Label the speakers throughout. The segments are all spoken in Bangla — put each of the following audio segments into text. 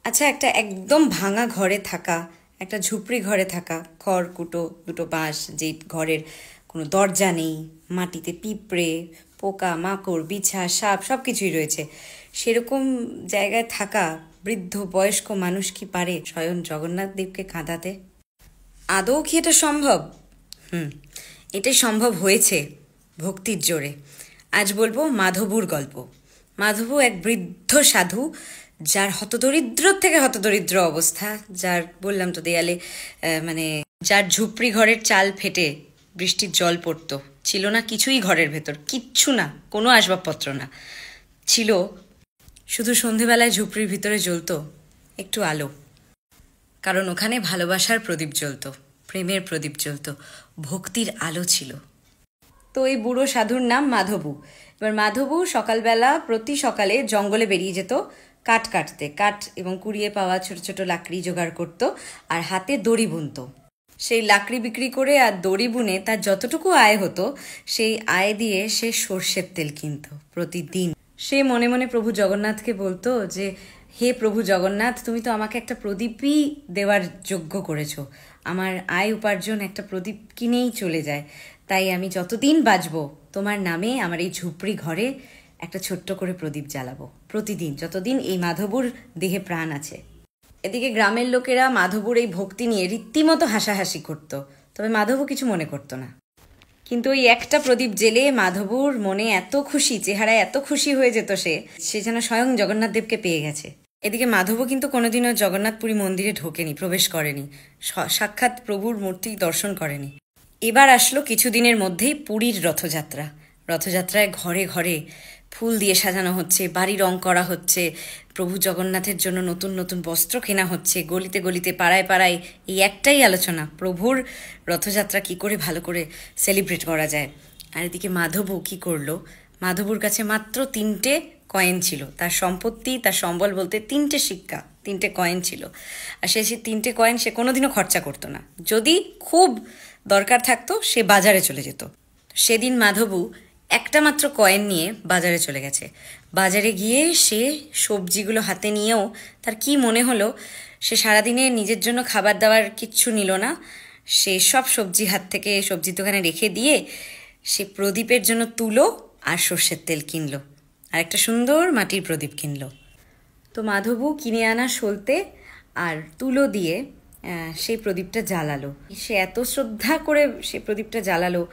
Speaker 1: আচ্ছা, একটা একদম ভাঙা ঘরে থাকা, একটা ঝুপড়ি ঘরে থাকা, খড়কুটো, দুটো বাঁশ, যে ঘরের কোনো দরজা নেই, মাটিতে পিঁপড়ে, পোকা মাকড়, বিছা, সাপ সব কিছুই রয়েছে, সেরকম জায়গায় থাকা বৃদ্ধ বয়স্ক মানুষ কি পারে স্বয়ং জগন্নাথ দেবকে কাঁদাতে? আদৌ কি এটা সম্ভব? হুম, এটাই সম্ভব হয়েছে ভক্তির জোরে। আজ বলবো মাধবুর গল্প। মাধবু এক বৃদ্ধ সাধু, যার হতদরিদ্র থেকে হতদরিদ্র অবস্থা, যার বললাম তো দেয়ালে মানে যার ঝুপড়ি ঘরের চাল ফেটে বৃষ্টির জল পড়তো, ছিল না কিছুই ঘরের ভেতর, কিচ্ছু না, কোনো আসবাবপত্র না, ছিল শুধু সন্ধেবেলায় ঝুপড়ির ভিতরে জ্বলতো একটু আলো, কারণ ওখানে ভালোবাসার প্রদীপ জ্বলতো, প্রেমের প্রদীপ জ্বলতো, ভক্তির আলো ছিল। তো এই বুড়ো সাধুর নাম মাধবু। এবার মাধবু সকালবেলা প্রতি সকালে জঙ্গলে বেরিয়ে যেত কাঠ কাটতে, কাঠ এবং কুড়িয়ে পাওয়া ছোট ছোট লাকড়ি জোগাড় করত, আর হাতে দড়ি বুনতো। সেই লাকড়ি বিক্রি করে আর দড়ি বুনে তার যতটুকু আয় হতো, সেই আয় দিয়ে সে সর্ষের তেল কিনত প্রতিদিন। সে মনে মনে প্রভু জগন্নাথকে বলতো যে, হে প্রভু জগন্নাথ, তুমি তো আমাকে একটা প্রদীপই দেওয়ার যোগ্য করেছো, আমার আয় উপার্জন একটা প্রদীপ কিনেই চলে যায়, তাই আমি যতদিন বাঁচবো তোমার নামে আমার এই ঝুপড়ি ঘরে একটা ছোট্ট করে প্রদীপ জ্বালাবো প্রতিদিন, যতদিন এই মাধবুর দেহে প্রাণ আছে। এদিকে গ্রামের লোকেরা মাধবুর এই ভক্তি নিয়ে রীতিমতো হাসাহাসি করত, তবে মাধবু কিছু মনে করতো না। কিন্তু ওই একটা প্রদীপ জেলে মাধবুর মনে এত খুশি, চেহারায় এত খুশি হয়ে যেত সে যেন স্বয়ং জগন্নাথ দেবকে পেয়ে গেছে। এদিকে মাধবু কিন্তু কোনোদিনও জগন্নাথপুরী মন্দিরে ঢোকেনি, প্রবেশ করেনি, সাক্ষাৎ প্রভুর মূর্তি দর্শন করেনি। এবার আসলো কিছুদিনের মধ্যেই পুরীর রথযাত্রা। রথযাত্রায় ঘরে ঘরে ফুল দিয়ে সাজানো হচ্ছে, বাড়ি রং করা হচ্ছে, প্রভু জগন্নাথের জন্য নতুন নতুন বস্ত্র কেনা হচ্ছে, গলিতে গলিতে পাড়ায় পাড়ায় এই একটাই আলোচনা, প্রভুর রথযাত্রা কি করে ভালো করে সেলিব্রেট করা যায়। আর এদিকে মাধবু কি করলো, মাধবুর কাছে মাত্র 3টে কয়েন ছিল, তার সম্পত্তি, তার সম্বল বলতে 3টে সিক্কা, 3টে কয়েন ছিল। আর সে 3টে কয়েন সে কোনোদিনও খরচা করতো না, যদি খুব দরকার থাকতো সে বাজারে চলে যেত। সেদিন মাধবু একটা মাত্র কয়েন নিয়ে বাজারে চলে গেছে। বাজারে গিয়ে সে সবজিগুলো হাতে নিয়েও তার কি মনে হলো, সে সারাদিনে নিজের জন্য খাবার দাবার কিচ্ছু নিল না, সে সব সবজি হাত থেকে সবজির দোকানে রেখে দিয়ে সে প্রদীপের জন্য তুলো আর সর্ষের তেল কিনলো, আর একটা সুন্দর মাটির প্রদীপ কিনলো। তো মাধবু কিনে আনা সলতে আর তুলো দিয়ে সেই প্রদীপটা জ্বালালো। সে এত শ্রদ্ধা করে সে প্রদীপটা জ্বালালো,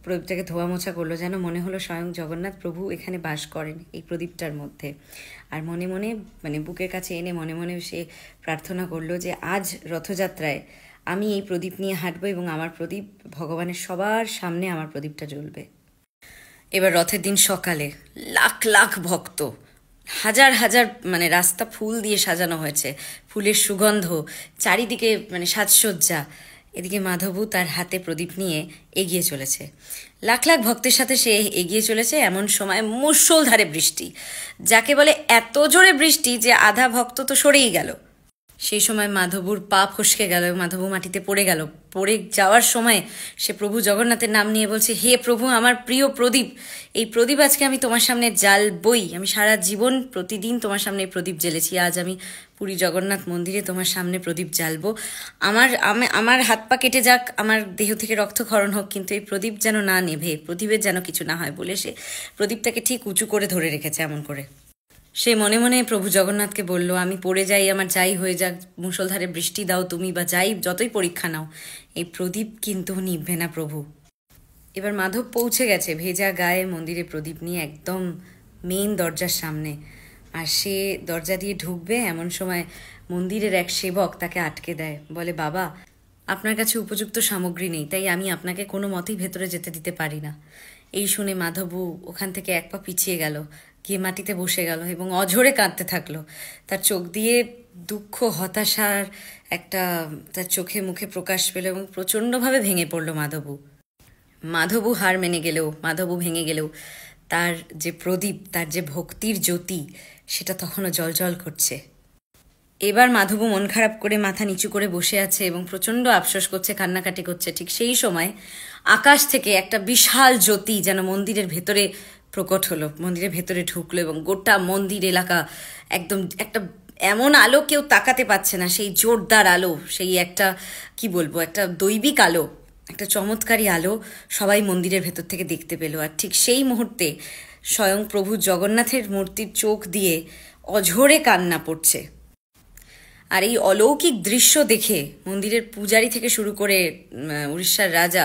Speaker 1: প্রদীপটাকে ধোয়া মোছা করলো, যেন মনে হলো স্বয়ং জগন্নাথ প্রভু এখানে বাস করেন এই প্রদীপটার মধ্যে। আর মনে মনে মানে বুকের কাছে এনে মনে মনে সে প্রার্থনা করলো যে আজ রথযাত্রায় আমি এই প্রদীপ নিয়ে হাঁটবো এবং আমার প্রদীপ ভগবানের সবার সামনে আমার প্রদীপটা জ্বলবে। এবার রথের দিন সকালে লাখ লাখ ভক্ত, হাজার হাজার মানে রাস্তা ফুল দিয়ে সাজানো হয়েছে, ফুলের সুগন্ধ, চারিদিকে মানে সাজসজ্জা। এদিকে মাধবু তার হাতে প্রদীপ নিয়ে এগিয়ে চলেছে, লাখ লাখ ভক্তের সাথে সে এগিয়ে চলেছে। এমন সময় মুষলধারে বৃষ্টি, যাকে বলে এত জোরে বৃষ্টি যে আধা ভক্ত তো সরেই গেল। সেই সময় মাধবুর পা ফসকে গেল, মাধবু মাটিতে পড়ে গেল। পড়ে যাওয়ার সময় সে প্রভু জগন্নাথের নাম নিয়ে বলছে, হে প্রভু, আমার প্রিয় প্রদীপ, এই প্রদীপ আজকে আমি তোমার সামনে জ্বালবই, আমি সারা জীবন প্রতিদিন তোমার সামনে এই প্রদীপ জ্বেলেছি, আজ আমি পুরী জগন্নাথ মন্দিরে তোমার সামনে প্রদীপ জ্বালবো। আমার হাত পা কেটে যাক, আমার দেহ থেকে রক্তক্ষরণ হোক, কিন্তু এই প্রদীপ যেন না নেভে, প্রদীপের যেন কিছু না হয় বলে সে প্রদীপটাকে ঠিক উঁচু করে ধরে রেখেছে এমন করে। সে মনে মনে প্রভু জগন্নাথকে বলল, আমি পড়ে যাই, আমার যাই হয়ে যাক, মুষলধারে বৃষ্টি দাও তুমি, বা যাই যতই পরীক্ষা নাও, এই প্রদীপ কিন্তু নিভবে না প্রভু। এবার মাধব পৌঁছে গেছে ভেজা গায়ে মন্দিরে প্রদীপ নিয়ে একদম মেইন দরজার সামনে। আর সে দরজা দিয়ে ঢুকবে এমন সময় মন্দিরের এক সেবক তাকে আটকে দেয়, বলে, বাবা, আপনার কাছে উপযুক্ত সামগ্রী নেই, তাই আমি আপনাকে কোনো মতেই ভেতরে যেতে দিতে পারি না। এই শুনে মাধবু ওখান থেকে এক পা পিছিয়ে গেল, গিয়ে মাটিতে বসে গেল এবং অঝরে কাঁদতে থাকলো। তার চোখ দিয়ে দুঃখ, হতাশার একটা তার চোখে মুখে প্রকাশ পেল এবং প্রচণ্ডভাবে ভেঙে পড়ল মাধবু। মাধবু হার মেনে গেলেও, মাধবু ভেঙে গেলেও তার যে প্রদীপ, তার যে ভক্তির জ্যোতি, সেটা তখনও জ্বলজ্বল করছে। এবার মাধবু মন খারাপ করে মাথা নিচু করে বসে আছে এবং প্রচণ্ড আফসোস করছে, কান্নাকাটি করছে। ঠিক সেই সময় আকাশ থেকে একটা বিশাল জ্যোতি যেন মন্দিরের ভেতরে প্রকট হলো, মন্দিরের ভেতরে ঢুকলো এবং গোটা মন্দির এলাকা একদম একটা এমন আলো কেউ তাকাতে পাচ্ছে না, সেই জোরদার আলো, সেই একটা কি বলবো, একটা দৈবিক আলো, একটা চমৎকারী আলো সবাই মন্দিরের ভেতর থেকে দেখতে পেল। আর ঠিক সেই মুহূর্তে স্বয়ং প্রভু জগন্নাথের মূর্তির চোখ দিয়ে অঝরে কান্না পড়ছে। আর এই অলৌকিক দৃশ্য দেখে মন্দিরের পূজারী থেকে শুরু করে উড়িষ্যার রাজা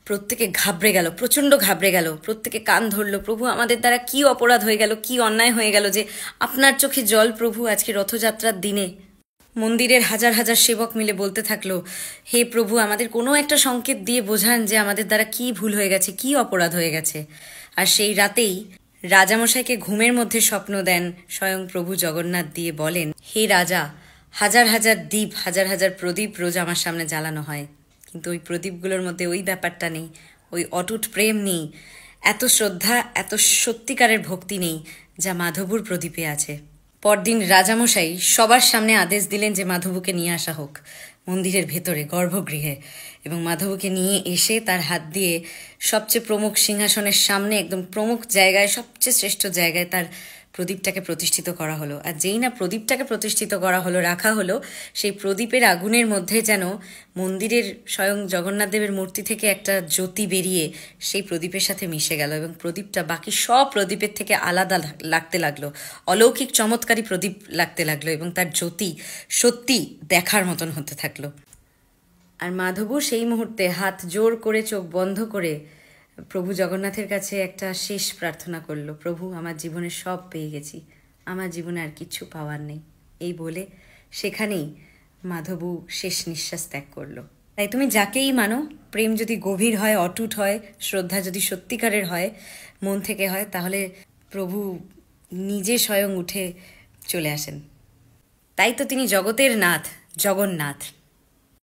Speaker 1: প্রত্যেকে ঘাবড়ে গেল, প্রচণ্ড ঘাবড়ে গেল, প্রত্যেকে কান ধরল, প্রভু আমাদের দ্বারা কি অপরাধ হয়ে গেল, কি অন্যায় হয়ে গেল যে আপনার চোখে জল প্রভু আজকে রথযাত্রার দিনে। মন্দিরের হাজার হাজার সেবক মিলে বলতে থাকলো, হে প্রভু আমাদের কোনো একটা সংকেত দিয়ে বোঝান যে আমাদের দ্বারা কি ভুল হয়ে গেছে, কি অপরাধ হয়ে গেছে। আর সেই রাতেই রাজামশাইকে ঘুমের মধ্যে স্বপ্ন দেন স্বয়ং প্রভু জগন্নাথ, দিয়ে বলেন, হে রাজা, হাজার হাজার দীপ, হাজার হাজার প্রদীপ রোজ আমার সামনে জ্বালানো হয়, কিন্তু ওই প্রদীপগুলোর মধ্যে ওই ব্যাপারটা নেই, ওই অটুট প্রেম নেই, এত শ্রদ্ধা, এত সত্যিকারের ভক্তি নেই যা মাধবুর প্রদীপে আছে। পরদিন রাজামশাই সবার সামনে আদেশ দিলেন যে মাধবুকে নিয়ে আসা হোক মন্দিরের ভেতরে গর্ভগৃহে, এবং মাধবুকে নিয়ে এসে তার হাত দিয়ে সবচেয়ে প্রমুখ সিংহাসনের সামনে, একদম প্রমুখ জায়গায়, সবচেয়ে শ্রেষ্ঠ জায়গায় তার প্রদীপটাকে প্রতিষ্ঠিত করা হলো। আর যেই না প্রদীপটাকে প্রতিষ্ঠিত করা হলো, রাখা হলো, সেই প্রদীপের আগুনের মধ্যে যেন মন্দিরের স্বয়ং জগন্নাথ দেবের মূর্তি থেকে একটা জ্যোতি বেরিয়ে সেই প্রদীপের সাথে মিশে গেল, এবং প্রদীপটা বাকি সব প্রদীপের থেকে আলাদা লাগতে লাগলো, অলৌকিক চমৎকারী প্রদীপ লাগতে লাগলো, এবং তার জ্যোতি সত্যি দেখার মতন হতে থাকলো। আর মাধবু সেই মুহূর্তে হাত জোর করে, চোখ বন্ধ করে প্রভু জগন্নাথের কাছে একটা শেষ প্রার্থনা করলো, প্রভু আমার জীবনে সব পেয়ে গেছি, আমার জীবনে আর কিচ্ছু পাওয়ার নেই, এই বলে সেখানেই মাধবু শেষ নিঃশ্বাস ত্যাগ করলো। তাই তুমি যাকেই মানো, প্রেম যদি গভীর হয়, অটুট হয়, শ্রদ্ধা যদি সত্যিকারের হয়, মন থেকে হয়, তাহলে প্রভু নিজে স্বয়ং উঠে চলে আসেন। তাই তো তিনি জগতের নাথ, জগন্নাথ।